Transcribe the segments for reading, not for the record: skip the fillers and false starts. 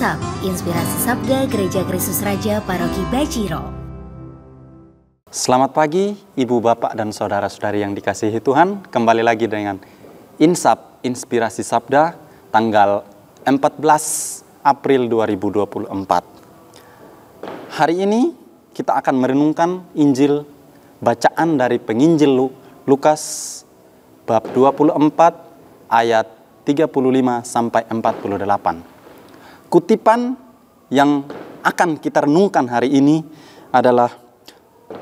Insap, Inspirasi Sabda Gereja Kristus Raja Paroki Baciro. Selamat pagi Ibu, Bapak, dan Saudara-saudari yang dikasihi Tuhan. Kembali lagi dengan Insap, Inspirasi Sabda, tanggal 14 April 2024. Hari ini kita akan merenungkan Injil bacaan dari penginjil Lukas bab 24 ayat 35 sampai 48. Kutipan yang akan kita renungkan hari ini adalah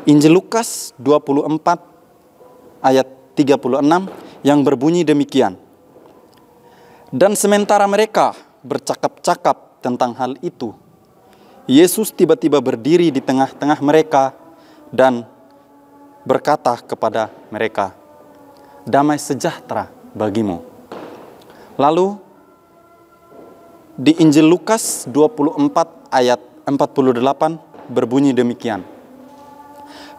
Injil Lukas 24 ayat 36 yang berbunyi demikian. Dan sementara mereka bercakap-cakap tentang hal itu, Yesus tiba-tiba berdiri di tengah-tengah mereka dan berkata kepada mereka, "Damai sejahtera bagimu." Lalu di Injil Lukas 24 ayat 48 berbunyi demikian.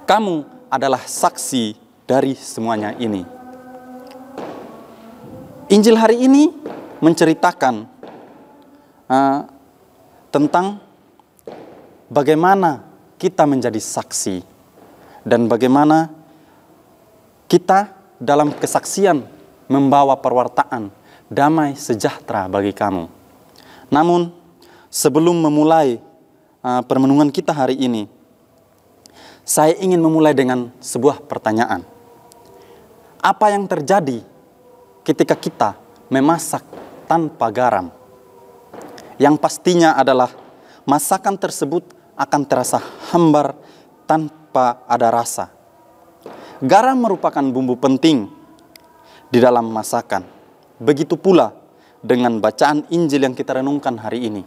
Kamu adalah saksi dari semuanya ini. Injil hari ini menceritakan tentang bagaimana kita menjadi saksi dan bagaimana kita dalam kesaksian membawa perwartaan damai sejahtera bagi kamu. Namun, sebelum memulai permenungan kita hari ini, saya ingin memulai dengan sebuah pertanyaan. Apa yang terjadi ketika kita memasak tanpa garam? Yang pastinya adalah masakan tersebut akan terasa hambar tanpa ada rasa. Garam merupakan bumbu penting di dalam masakan. Begitu pula dengan bacaan Injil yang kita renungkan hari ini.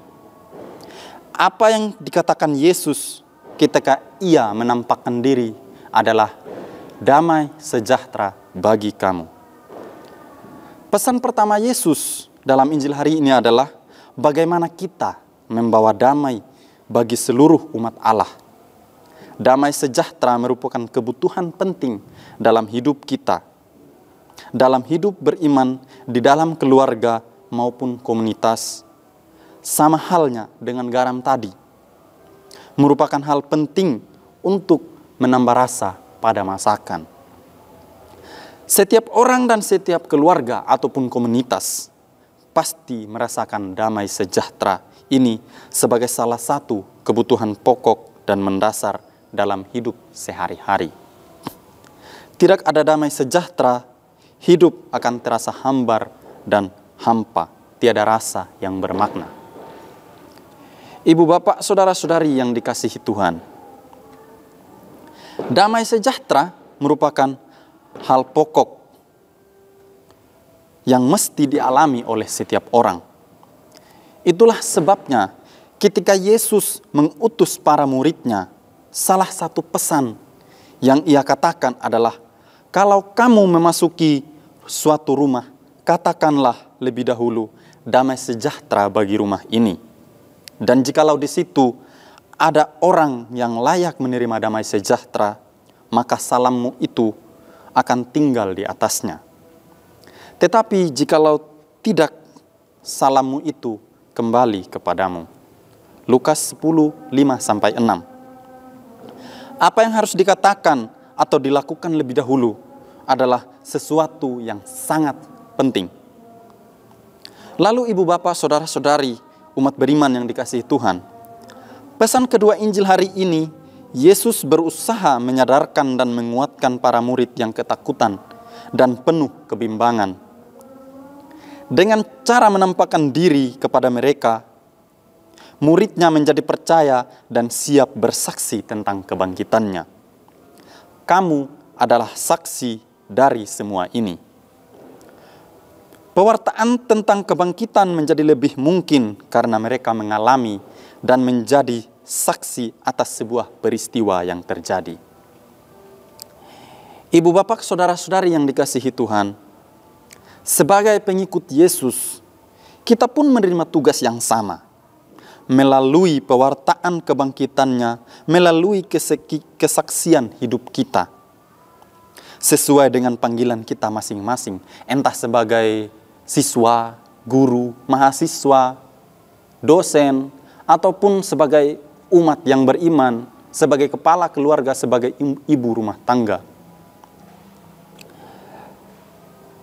Apa yang dikatakan Yesus ketika ia menampakkan diri adalah damai sejahtera bagi kamu. Pesan pertama Yesus dalam Injil hari ini adalah bagaimana kita membawa damai bagi seluruh umat Allah. Damai sejahtera merupakan kebutuhan penting dalam hidup kita, dalam hidup beriman, di dalam keluarga maupun komunitas. Sama halnya dengan garam tadi, merupakan hal penting untuk menambah rasa pada masakan. Setiap orang dan setiap keluarga ataupun komunitas pasti merasakan damai sejahtera ini sebagai salah satu kebutuhan pokok dan mendasar dalam hidup sehari-hari. Tidak ada damai sejahtera, hidup akan terasa hambar dan hampa, tiada rasa yang bermakna. Ibu, bapak, saudara-saudari yang dikasihi Tuhan, damai sejahtera merupakan hal pokok yang mesti dialami oleh setiap orang. Itulah sebabnya ketika Yesus mengutus para muridnya, salah satu pesan yang ia katakan adalah, kalau kamu memasuki suatu rumah, katakanlah lebih dahulu, damai sejahtera bagi rumah ini. Dan jikalau di situ ada orang yang layak menerima damai sejahtera, maka salammu itu akan tinggal di atasnya. Tetapi jikalau tidak, salammu itu kembali kepadamu. Lukas 10:5-6. Apa yang harus dikatakan atau dilakukan lebih dahulu adalah sesuatu yang sangat penting. Lalu ibu, bapak, saudara-saudari, umat beriman yang dikasihi Tuhan, pesan kedua Injil hari ini, Yesus berusaha menyadarkan dan menguatkan para murid yang ketakutan dan penuh kebimbangan. Dengan cara menampakkan diri kepada mereka, muridnya menjadi percaya dan siap bersaksi tentang kebangkitannya. Kamu adalah saksi dari semua ini. Pewartaan tentang kebangkitan menjadi lebih mungkin karena mereka mengalami dan menjadi saksi atas sebuah peristiwa yang terjadi. Ibu, bapak, saudara-saudari yang dikasihi Tuhan, sebagai pengikut Yesus, kita pun menerima tugas yang sama. Melalui pewartaan kebangkitannya, melalui kesaksian hidup kita. Sesuai dengan panggilan kita masing-masing, entah sebagai siswa, guru, mahasiswa, dosen, ataupun sebagai umat yang beriman, sebagai kepala keluarga, sebagai ibu rumah tangga.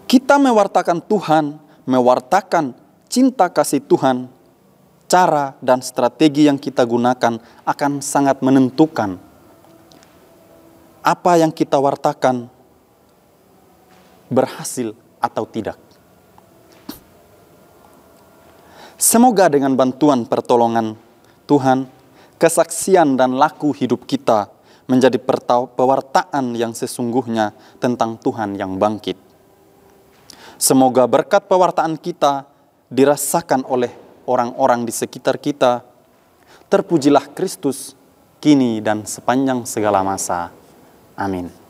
Kita mewartakan Tuhan, mewartakan cinta kasih Tuhan, cara dan strategi yang kita gunakan akan sangat menentukan apa yang kita wartakan berhasil atau tidak. Semoga dengan bantuan pertolongan Tuhan, kesaksian dan laku hidup kita menjadi pewartaan yang sesungguhnya tentang Tuhan yang bangkit. Semoga berkat pewartaan kita dirasakan oleh orang-orang di sekitar kita. Terpujilah Kristus, kini dan sepanjang segala masa. Amin.